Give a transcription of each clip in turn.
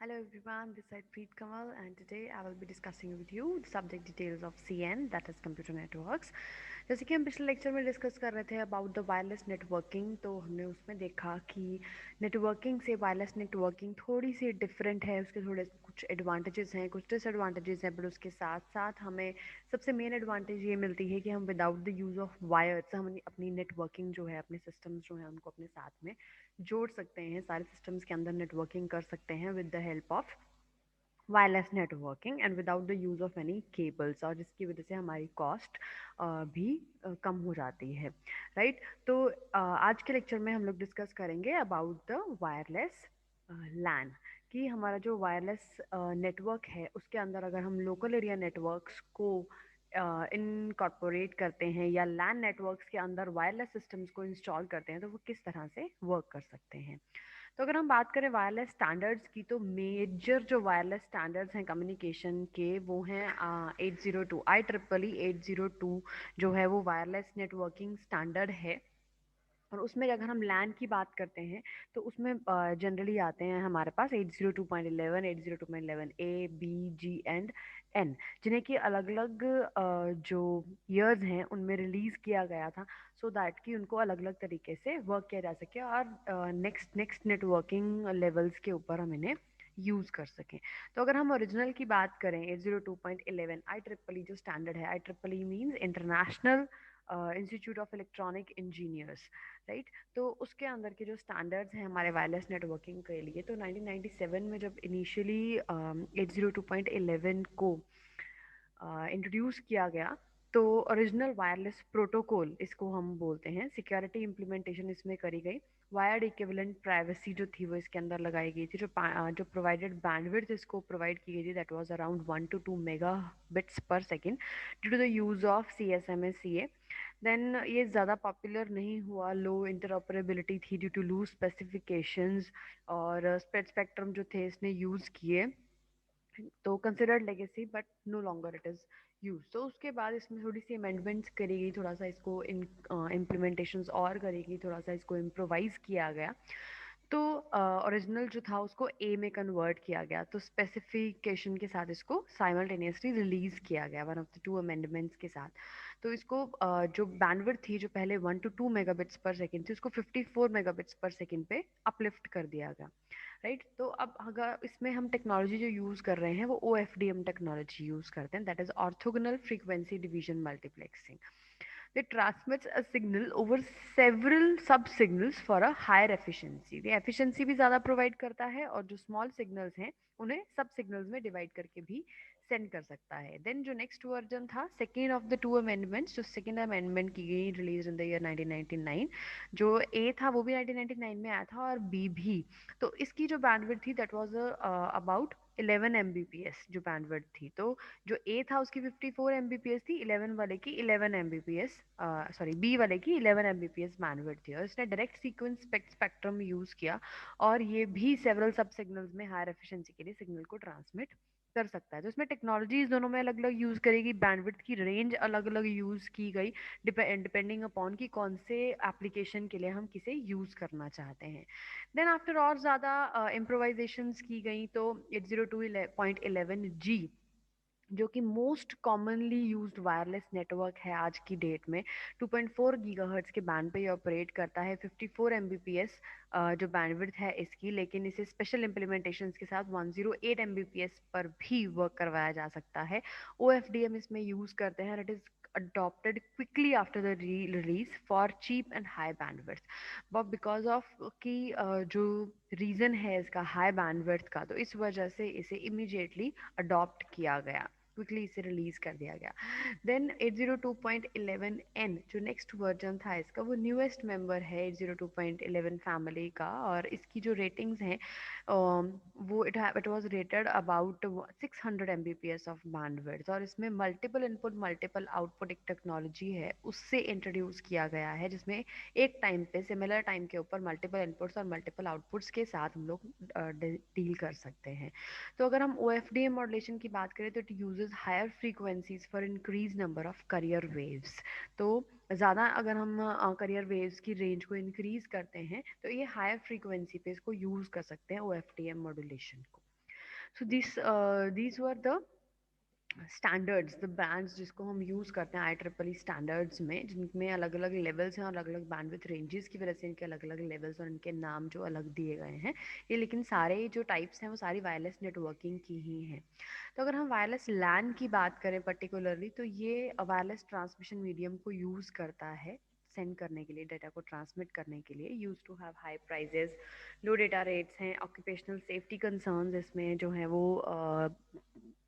Hello everyone, this is Preet Kamal and today I will be discussing with you the subject details of CN that is computer networks. जैसे कि हम पिछले lecture में discuss कर रहे थे about the wireless networking तो हमने उसमें देखा कि नेटवर्किंग से वायरलेस नेटवर्किंग थोड़ी सी डिफरेंट है उसके थोड़े कुछ एडवांटेजेस हैं कुछ डिसएडवांटेजेस हैं बट उसके साथ साथ हमें सबसे मेन एडवांटेज ये मिलती है कि हम without the use of wires हम अपनी नेटवर्किंग जो है अपने सिस्टम्स जो है उनको अपने साथ में जोड़ सकते हैं सारे सिस्टम्स के अंदर नेटवर्किंग कर सकते हैं with the help of wireless networking and without the use of any cables और जिसकी वजह से हमारी कॉस्ट भी कम हो जाती है राइट तो आज के लेक्चर में हम लोग डिस्कस करेंगे अबाउट द वायरलेस लैन कि हमारा जो वायरलेस नेटवर्क है उसके अंदर अगर हम लोकल एरिया नेटवर्क्स को इनकॉर्पोरेट करते हैं या लैन नेटवर्क्स के अंदर वायरलेस सिस्टम्स को इंस्टॉल करते हैं तो वो किस तरह से वर्क कर सकते हैं तो अगर हम बात करें वायरलेस स्टैंडर्ड्स की तो मेजर जो वायरलेस स्टैंडर्ड्स हैं कम्युनिकेशन के वो हैं 802 IEEE 802 जो है वो वायरलेस नेटवर्किंग स्टैंडर्ड है और उसमें अगर हम लैन की बात करते हैं तो उसमें जनरली आते हैं हमारे पास 802.11 802.11 a b g and n जिन्हें कि अलग अलग जो ईयर्स हैं उनमें रिलीज़ किया गया था सो दैट कि उनको अलग अलग तरीके से वर्क किया जा सके और नेक्स्ट नेक्स्ट नेटवर्किंग लेवल्स के ऊपर हम इन्हें यूज़ कर सकें तो अगर हम ओरिजिनल की बात करें 802.11 IEEE जो स्टैंडर्ड है IEEE means international institute of electronic engineers right तो उसके अंदर के जो स्टैंडर्ड्स हैं हमारे वायरलेस नेटवर्किंग के लिए तो 1997 में जब इनिशियली 802.11 को इंट्रोड्यूस किया गया तो ओरिजिनल वायरलेस प्रोटोकॉल इसको हम बोलते हैं सिक्योरिटी इम्प्लीमेंटेशन इसमें करी गई वायर्ड इक्विवेलेंट प्राइवेसी जो थी वो इसके अंदर लगाई गई थी जो प्रोवाइडेड बैंडविड्थ इसको प्रोवाइड की गई थी that was around 1 to 2 megabits per second due to the use of CSMA then ये ज़्यादा पॉपुलर नहीं हुआ लो इंटरऑपरेबिलिटी थी ड्यू टू लूज स्पेसिफिकेशंस और स्प्रेड स्पेक्ट्रम जो थे इसने यूज़ किए तो considered legacy but no longer it is use तो उसके बाद इसमें थोड़ी सी अमेंडमेंट्स करी गई थोड़ा सा इसको इम्प्लीमेंटेशंस और करी गई थोड़ा सा इसको इम्प्रोवाइज किया गया तो ओरिजिनल जो था उसको ए में कन्वर्ट किया गया तो स्पेसिफिकेशन के साथ इसको साइमल्टेनियसली रिलीज किया गया one of the two amendments के साथ तो इसको जो बैंडविड्थ थी जो पहले 1 to 2 मेगाबिट्स पर सेकेंड थी उसको 54 मेगाबिट्स पर सेकेंड पे अपलिफ्ट कर दिया गया राइट तो अब अगर इसमें हम टेक्नोलॉजी जो यूज़ कर रहे हैं वो OFDM टेक्नोलॉजी यूज़ करते हैं that is orthogonal frequency division multiplexing it transmits a signal over several sub signals for a higher efficiency ये efficiency भी ज़्यादा प्रोवाइड करता है और जो स्मॉल सिग्नल्स हैं उन्हें सब सिग्नल्स में डिवाइड करके भी सेंड कर सकता है देन जो नेक्स्ट वर्जन था second of the two amendments जो सेकेंड अमेंडमेंट की गई रिलीज इन द ईयर 1999 जो ए था वो भी 1999 में आया था और बी भी तो इसकी जो बैंडविड्थ थी दैट वाज अबाउट 11 mbps जो बैंडविड्थ थी तो जो ए था उसकी 54 mbps थी 11 वाले की 11 mbps सॉरी बी वाले की 11 mbps बैंडविड्थ थी और इसने डायरेक्ट सीक्वेंस स्पेक्ट्रम यूज किया और ये भी सेवरल सब सिग्नल्स में हायर एफिशिएंसी के लिए सिग्नल को ट्रांसमिट कर सकता है तो इसमें टेक्नोलॉजीज दोनों में अलग अलग यूज करेगी बैंडविड्थ की रेंज अलग अलग यूज की गई डिपेंडिंग अपॉन कि कौन से एप्लीकेशन के लिए हम किसे यूज करना चाहते हैं देन आफ्टर और ज़्यादा इम्प्रोवाइजेशंस की गई तो 802.11g जो कि most commonly used wireless network है आज की डेट में 2.4 गीगाहर्ट्ज के बैंड पे ये ऑपरेट करता है 54 mbps जो बैंडविड्थ है इसकी लेकिन इसे स्पेशल इम्प्लीमेंटेशंस के साथ 108 mbps पर भी वर्क करवाया जा सकता है OFDM इसमें यूज करते हैं it is adopted quickly after the release for cheap and high bandwidth but because of कि जो रीज़न है इसका हाई बैंडविड्थ का तो इस वजह से इसे इमिजिएटली अडॉप्ट किया गया क्विकली इसे रिलीज कर दिया गया देन 802.11n जो नेक्स्ट वर्जन था इसका वो न्यूएस्ट मेंबर है 802.11 फैमिली का और इसकी जो रेटिंग्स हैं वो it was rated about 600 mbps of bandwidth और इसमें मल्टीपल इनपुट मल्टीपल आउटपुट एक टेक्नोलॉजी है उससे इंट्रोड्यूस किया गया है जिसमें एक टाइम पे सिमिलर टाइम के ऊपर मल्टीपल इनपुट्स और मल्टीपल आउटपुट्स के साथ हम लोग डील कर सकते हैं तो अगर हम OFDM मॉड्यूलेशन की बात करें तो it uses higher frequencies for increase number of carrier waves तो ज़्यादा अगर हम करियर वेव्स की रेंज को इंक्रीज करते हैं तो ये हायर फ्रीक्वेंसी पे इसको यूज़ कर सकते हैं OFDM मॉड्यूलेशन को सो these were the standards, the bands जिसको हम यूज़ करते हैं IEEE स्टैंडर्ड्स में, जिनमें अलग अलग लेवल्स हैं और अलग अलग बैंडविड्थ रेंजेस की वजह से इनके अलग अलग लेवल्स और इनके नाम जो अलग दिए गए हैं ये, लेकिन सारे जो टाइप्स हैं वो सारी वायरलेस नेटवर्किंग की ही हैं। तो अगर हम वायरलेस लैन की बात करें पर्टिकुलरली, तो ये वायरलेस ट्रांसमिशन मीडियम को यूज़ करता है सेंड करने के लिए, डाटा को ट्रांसमिट करने के लिए। Use to have high prices, low data rates हैं, ऑक्यूपेशनल सेफ्टी कंसर्न्स इसमें जो है वो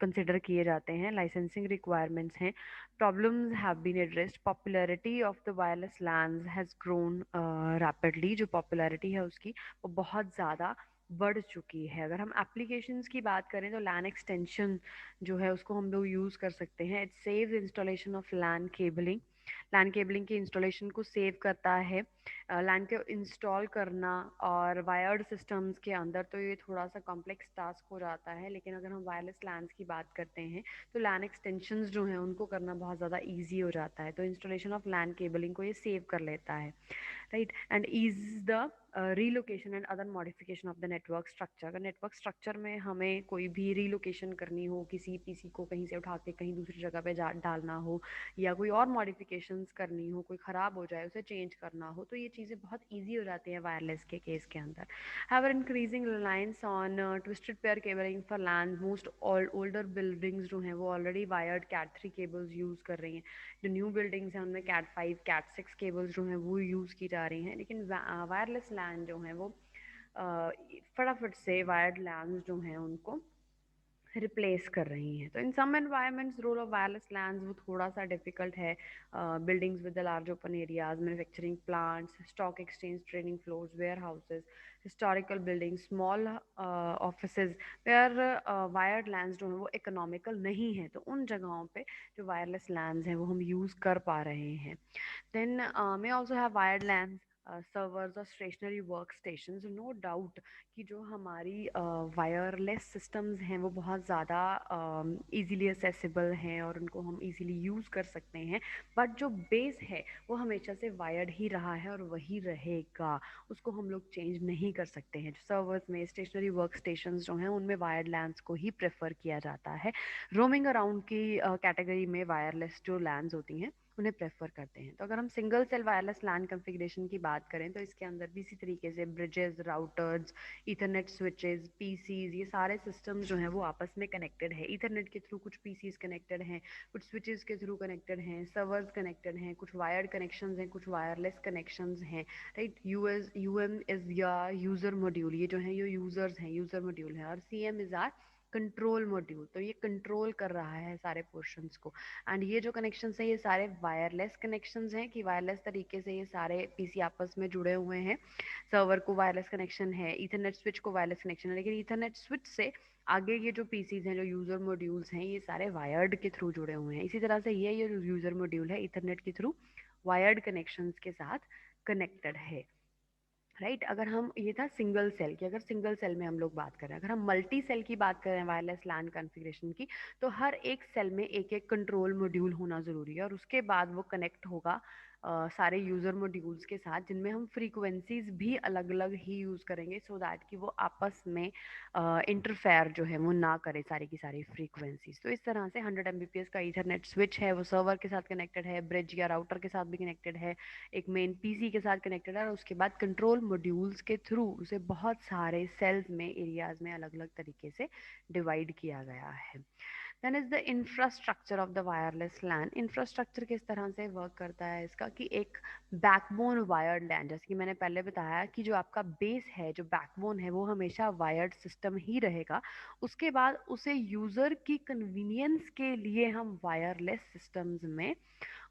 कंसिडर किए जाते हैं, लाइसेंसिंग रिक्वायरमेंट्स हैं, problems have been addressed, popularity of the wireless LANs has grown rapidly. जो पॉपुलैरिटी है उसकी वो बहुत ज़्यादा बढ़ चुकी है। अगर हम एप्लीकेशंस की बात करें तो लैन एक्सटेंशन जो है उसको हम लोग यूज़ कर सकते हैं। It saves installation of LAN cabling, LAN cabling की इंस्टॉलेशन को सेव करता है। लैन को इंस्टॉल करना और वायर्ड सिस्टम्स के अंदर तो ये थोड़ा सा कॉम्प्लेक्स टास्क हो जाता है, लेकिन अगर हम वायरलेस लैन्स की बात करते हैं तो लैन एक्सटेंशंस जो हैं उनको करना बहुत ज़्यादा ईजी हो जाता है। तो इंस्टॉलेशन ऑफ लैन केबलिंग को ये सेव कर लेता है, right, and is the relocation and other modification of the network structure. अगर नेटवर्क स्ट्रक्चर में हमें कोई भी रीलोकेशन करनी हो, किसी पीसी को कहीं से उठा के कहीं दूसरी जगह पे डालना हो, या कोई और मॉडिफिकेशंस करनी हो, कोई ख़राब हो जाए उसे चेंज करना हो, तो ये चीज़ें बहुत ईजी हो जाती हैं वायरलेस के केस के अंदर। However increasing reliance on twisted pair cabling for LAN, most older buildings जो हैं वो already wired cat 3 cables use कर रही हैं। जो न्यू बिल्डिंग्स हैं उनमें कैट 5 कैट 6 केबल्स जो हैं वो यूज़ की जा रही हैं, लेकिन वायरलेस लैन जो हैं वो फटाफट से वायर्ड लैन जो हैं उनको रिप्लेस कर रही हैं। तो in some environments role of wireless LANs वो थोड़ा सा डिफिकल्ट है। Buildings with the large open areas, manufacturing plants, stock exchange, trading floors, warehouses, historical buildings, small offices, where wired LANs जो हैं वो इकोनॉमिकल नहीं है, तो उन जगहों पे जो वायरलेस लैंड्स हैं वो हम यूज़ कर पा रहे हैं। Then may also have wired LANs, servers और stationary work station. No doubt कि जो हमारी वायरलेस सिस्टम्स हैं वो बहुत ज़्यादा इजीली असेसिबल हैं और उनको हम इजीली यूज़ कर सकते हैं, बट जो बेस है वो हमेशा से वायर्ड ही रहा है और वही रहेगा, उसको हम लोग चेंज नहीं कर सकते हैं। जो सर्वर्स में स्टेशनरी वर्क स्टेशन जो हैं उनमें वायर्ड लैंस को ही प्रेफर किया जाता है। रोमिंग अराउंड की कैटेगरी में वायरलेस जो लैंस होती हैं उन्हें प्रेफर करते हैं। तो अगर हम सिंगल सेल वायरलेस लैन कॉन्फ़िगरेशन की बात करें तो इसके अंदर भी इसी तरीके से bridges, routers, ethernet switches, PCs, ये सारे सिस्टम जो हैं वो आपस में कनेक्टेड है। ईथरनेट के थ्रू कुछ पीसीज कनेक्टेड हैं, कुछ स्विचेस के थ्रू कनेक्टेड हैं, सर्वर्स कनेक्टेड हैं, कुछ वायर्ड कनेक्शंस हैं, कुछ वायरलेस कनेक्शंस हैं, राइट। यूएम इज या यूज़र मॉड्यूल, ये जो है ये यूज़र्स हैं, यूज़र मॉड्यूल है, और CM is our control module. तो ये कंट्रोल कर रहा है सारे पोर्शंस को। एंड ये जो कनेक्शंस हैं ये सारे वायरलेस कनेक्शंस हैं कि वायरलेस तरीके से ये सारे पीसी आपस में जुड़े हुए हैं। सर्वर को वायरलेस कनेक्शन है, ईथरनेट स्विच को वायरलेस कनेक्शन है, लेकिन ईथरनेट स्विच से आगे ये जो पीसीज हैं, जो यूजर मॉड्यूल्स हैं, ये सारे वायर्ड के थ्रू जुड़े हुए हैं। इसी तरह से ये यूजर मॉड्यूल है ईथरनेट के थ्रू वायर्ड कनेक्शंस के साथ कनेक्टेड है, राइट। अगर हम, ये था सिंगल सेल की, अगर सिंगल सेल में हम लोग बात करें, अगर हम मल्टी सेल की बात करें वायरलेस लैन कॉन्फ़िगरेशन की, तो हर एक सेल में एक एक कंट्रोल मॉड्यूल होना ज़रूरी है और उसके बाद वो कनेक्ट होगा सारे यूज़र मॉड्यूल्स के साथ, जिनमें हम फ्रीक्वेंसीज भी अलग अलग ही यूज़ करेंगे सो दैट कि वो आपस में इंटरफेयर जो है वो ना करे सारी की सारी फ्रीक्वेंसीज। तो इस तरह से 100 Mbps का ईथरनेट स्विच है वो सर्वर के साथ कनेक्टेड है, ब्रिज या राउटर के साथ भी कनेक्टेड है, एक मेन पीसी के साथ कनेक्टेड है, और उसके बाद कंट्रोल मॉड्यूल्स के थ्रू उसे बहुत सारे सेल्स में, एरियाज में अलग अलग तरीके से डिवाइड किया गया है। Then is the infrastructure of the wireless LAN. Infrastructure किस तरह से वर्क करता है इसका, कि एक बैकबोन वायर्ड लैन, जैसे कि मैंने पहले बताया कि जो आपका बेस है, जो बैकबोन है, वो हमेशा वायर्ड सिस्टम ही रहेगा। उसके बाद उसे यूज़र की कन्वीनियंस के लिए हम वायरलेस सिस्टम्स में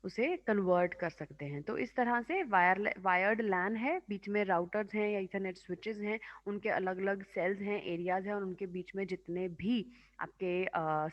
उसे कन्वर्ट कर सकते हैं। तो इस तरह से वायर्ड लैन है, बीच में राउटर्स हैं या इथरनेट स्विचेस हैं, उनके अलग अलग सेल्स हैं, एरियाज हैं, और उनके बीच में जितने भी आपके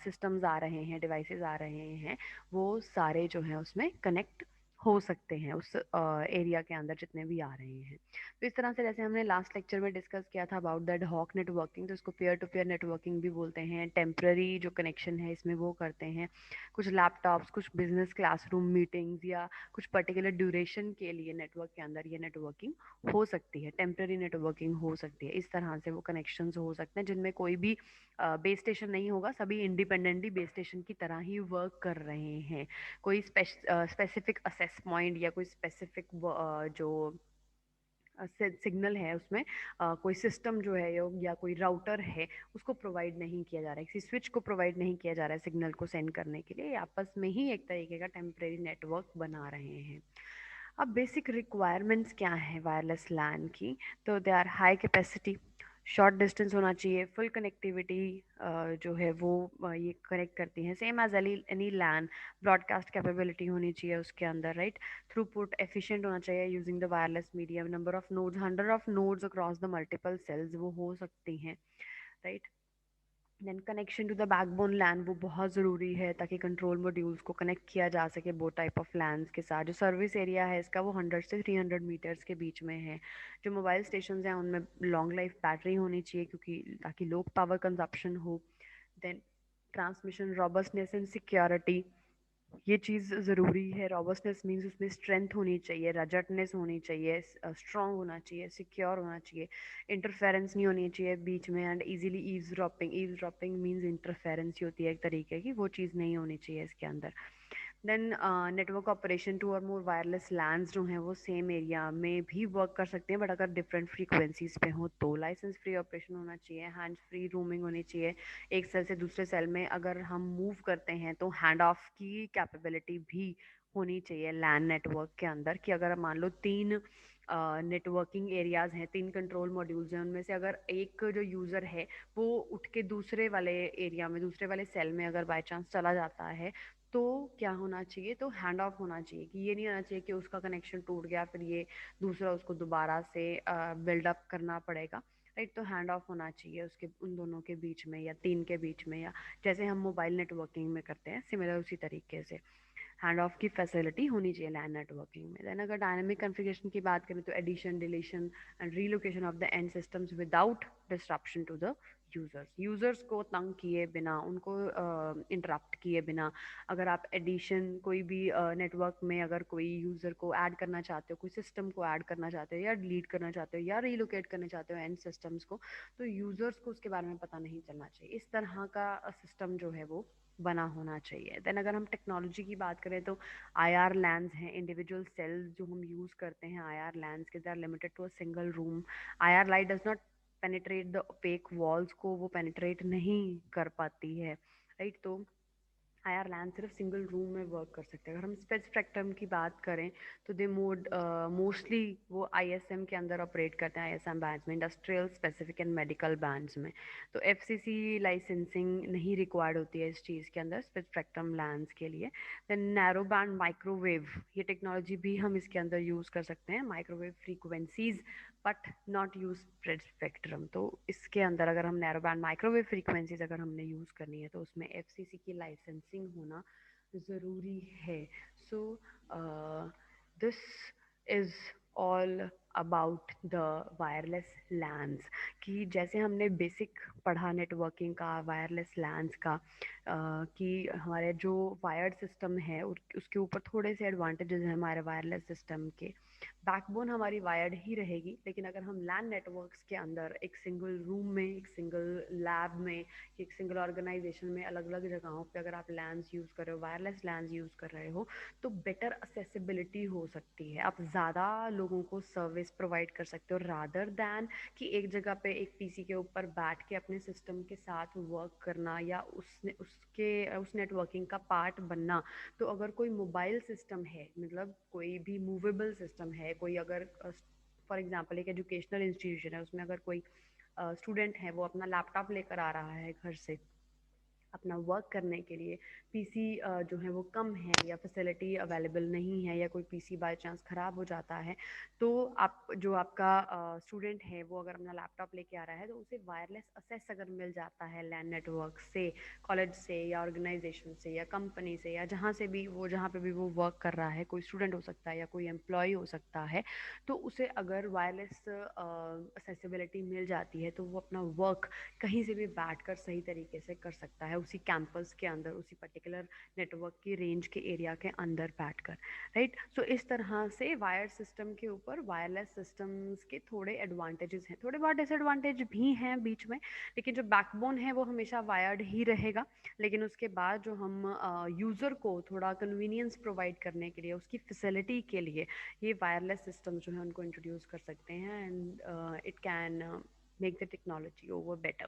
सिस्टम्स आ रहे हैं, डिवाइसेस आ रहे हैं, वो सारे जो हैं उसमें कनेक्ट हो सकते हैं उस एरिया के अंदर जितने भी आ रहे हैं। तो इस तरह से जैसे हमने लास्ट लेक्चर में डिस्कस किया था अबाउट दैट हॉक नेटवर्किंग, तो इसको पीयर टू पीयर नेटवर्किंग भी बोलते हैं। टेम्पररी जो कनेक्शन है इसमें वो करते हैं। कुछ लैपटॉप्स, कुछ बिजनेस क्लासरूम मीटिंग्स या कुछ पर्टिकुलर ड्यूरेशन के लिए नेटवर्क के अंदर ये नेटवर्किंग हो सकती है, टेम्पररी नेटवर्किंग हो सकती है। इस तरह से वो कनेक्शंस हो सकते हैं जिनमें कोई भी बेस स्टेशन नहीं होगा, सभी इंडिपेंडेंटली बेस स्टेशन की तरह ही वर्क कर रहे हैं। कोई स्पेसिफिक असेस पॉइंट या कोई स्पेसिफिक जो सिग्नल है उसमें कोई सिस्टम जो है या कोई राउटर है उसको प्रोवाइड नहीं किया जा रहा है, किसी स्विच को प्रोवाइड नहीं किया जा रहा है सिग्नल को सेंड करने के लिए। आपस में ही एक तरीके का टेम्परेरी नेटवर्क बना रहे हैं। अब बेसिक रिक्वायरमेंट्स क्या है वायरलेस लैन की? तो they are high capacity, short distance होना चाहिए, फुल कनेक्टिविटी जो है वो ये कनेक्ट करती हैं same as any LAN. Broadcast capability होनी चाहिए उसके अंदर, राइट। थ्रूपुट एफिशिएंट होना चाहिए using the wireless medium. Number of nodes, 100 of nodes across the multiple cells वो हो सकती हैं, right. Then connection to the backbone LAN वो बहुत ज़रूरी है ताकि कंट्रोल मॉड्यूल्स को कनेक्ट किया जा सके वो टाइप ऑफ लैन्स के साथ। जो सर्विस एरिया है इसका वो 100 से 300 मीटर्स के बीच में है। जो मोबाइल स्टेशन हैं उनमें लॉन्ग लाइफ बैटरी होनी चाहिए क्योंकि ताकि लो पावर कंजप्शन हो। देन ट्रांसमिशन रॉबस्टनेस एंड सिक्योरिटी, ये चीज़ ज़रूरी है। रॉबस्टनेस मीन्स उसमें स्ट्रेंथ होनी चाहिए, रजटनेस होनी चाहिए, स्ट्रॉन्ग होना चाहिए, सिक्योर होना चाहिए, इंटरफेरेंस नहीं होनी चाहिए बीच में। And easily eavesdropping means interference ही होती है एक तरीके की, वो चीज़ नहीं होनी चाहिए इसके अंदर। देन नेटवर्क ऑपरेशन, टू और मोर वायरलेस लैंड्स जो हैं वो सेम एरिया में भी वर्क कर सकते हैं बट अगर डिफरेंट फ्रीक्वेंसीज पे हो तो। लाइसेंस फ्री ऑपरेशन होना चाहिए, हैंड फ्री रूमिंग होनी चाहिए। एक सेल से दूसरे सेल में अगर हम मूव करते हैं तो हैंड ऑफ की कैपेबिलिटी भी होनी चाहिए लैन नेटवर्क के अंदर। कि अगर मान लो 3 नेटवर्किंग एरियाज हैं, 3 कंट्रोल मॉड्यूल्स हैं, उनमें से अगर एक जो यूज़र है वो उठ के दूसरे वाले एरिया में, दूसरे वाले सेल में अगर बाय चांस चला जाता है तो क्या होना चाहिए? तो हैंड ऑफ होना चाहिए। कि ये नहीं होना चाहिए कि उसका कनेक्शन टूट गया फिर ये दूसरा उसको दोबारा से बिल्डअप करना पड़ेगा, राइट। तो हैंड ऑफ होना चाहिए उसके उन दोनों के बीच में या 3 के बीच में, या जैसे हम मोबाइल नेटवर्किंग में करते हैं सिमिलर उसी तरीके से हैंड ऑफ की फैसिलिटी होनी चाहिए लैन नेटवर्किंग में। देन अगर डायनामिक कॉन्फ़िगरेशन की बात करें तो addition, deletion and relocation of the end systems without disruption to the users को तंग किए बिना, उनको इंटरप्ट किए बिना। अगर आप एडिशन कोई भी नेटवर्क में अगर कोई यूज़र को ऐड करना चाहते हो, कोई सिस्टम को ऐड करना चाहते हो या डिलीट करना चाहते हो या रीलोकेट करना चाहते हो एंड सिस्टम्स को, तो यूज़र्स को उसके बारे में पता नहीं चलना चाहिए। इस तरह का सिस्टम जो है वो बना होना चाहिए। देन अगर हम टेक्नोलॉजी की बात करें तो आईआर लैन्स हैं, इंडिविजुअल सेल्स जो हम यूज़ करते हैं आईआर लैन्स के, they are limited to a single room. IR light does not penetrate the opaque walls को वो पेनिट्रेट नहीं कर पाती है, राइट। तो आईआर लैन सिर्फ सिंगल रूम में वर्क कर सकते हैं। अगर हम स्पेक्ट्रम की बात करें तो दे मोस्टली वो आईएसएम के अंदर ऑपरेट करते हैं, आईएसएम बैंड्स में, industrial specific and medical bands में। तो एफसीसी लाइसेंसिंग नहीं रिक्वायर्ड होती है इस चीज़ के अंदर स्पेक्ट्रम लैंड्स के लिए। देन नैरो बैंड माइक्रोवेव, ये टेक्नोलॉजी भी हम इसके अंदर यूज़ कर सकते हैं, microwave frequencies but not use spectrum. तो इसके अंदर अगर हम नैरो बैंड माइक्रोवेव फ्रीक्वेंसीज अगर हमने यूज़ करनी है तो उसमें एफसीसी की लाइसेंसिंग होना ज़रूरी है। So this is all about the wireless lens. कि जैसे हमने बेसिक पढ़ा नेटवर्किंग का, वायरलेस लैन्स का, कि हमारे जो वायर्ड सिस्टम है उसके ऊपर थोड़े से एडवांटेजेस हैं हमारे वायरलेस सिस्टम के। बैकबोन हमारी वायर्ड ही रहेगी, लेकिन अगर हम लैन नेटवर्क्स के अंदर एक सिंगल रूम में, एक सिंगल लैब में, एक सिंगल ऑर्गेनाइजेशन में अलग अलग जगहों पे अगर आप लैन्स यूज़ कर रहे हो, वायरलेस लैन्स यूज़ कर रहे हो, तो बेटर असेसिबिलिटी हो सकती है। आप ज़्यादा लोगों को सर्विस प्रोवाइड कर सकते हो रादर दैन कि एक जगह पे एक पीसी के ऊपर बैठ के अपने सिस्टम के साथ वर्क करना या उस नेटवर्किंग का पार्ट बनना। तो अगर कोई मोबाइल सिस्टम है, मतलब कोई भी मूवेबल सिस्टम है, कोई अगर फॉर एग्जांपल एक एजुकेशनल इंस्टीट्यूशन है, उसमें अगर कोई स्टूडेंट है वो अपना लैपटॉप लेकर आ रहा है घर से, अपना वर्क करने के लिए पीसी जो है वो कम है या फैसिलिटी अवेलेबल नहीं है या कोई पीसी बाय चांस ख़राब हो जाता है, तो आप जो आपका स्टूडेंट है वो अगर अपना लैपटॉप लेके आ रहा है तो उसे वायरलेस एक्सेस अगर मिल जाता है लैन नेटवर्क से, कॉलेज से या ऑर्गेनाइजेशन से या कंपनी से या जहाँ पे भी वो वर्क कर रहा है, कोई स्टूडेंट हो सकता है या कोई एम्प्लॉय हो सकता है, तो उसे अगर वायरलेस असेसिबिलिटी मिल जाती है तो वो अपना वर्क कहीं से भी बैठ कर सही तरीके से कर सकता है, उसी कैंपस के अंदर, उसी पर्टिकुलर नेटवर्क की रेंज के एरिया के अंदर बैठ कर, राइट। सो इस तरह से वायर सिस्टम के ऊपर वायरलेस सिस्टम्स के थोड़े एडवांटेजेस हैं, थोड़े बहुत डिसएडवांटेज भी हैं बीच में, लेकिन जो बैकबोन है वो हमेशा वायर्ड ही रहेगा। लेकिन उसके बाद जो हम यूज़र को थोड़ा कन्वीनियंस प्रोवाइड करने के लिए, उसकी फैसिलिटी के लिए ये वायरलेस सिस्टम जो है उनको इंट्रोड्यूस कर सकते हैं, and it can make the technology over better,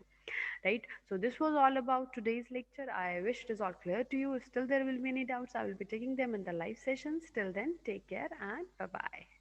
right? So this was all about today's lecture. I wish it is all clear to you. If still there will be any doubts, I will be taking them in the live sessions. Till then, take care and bye bye.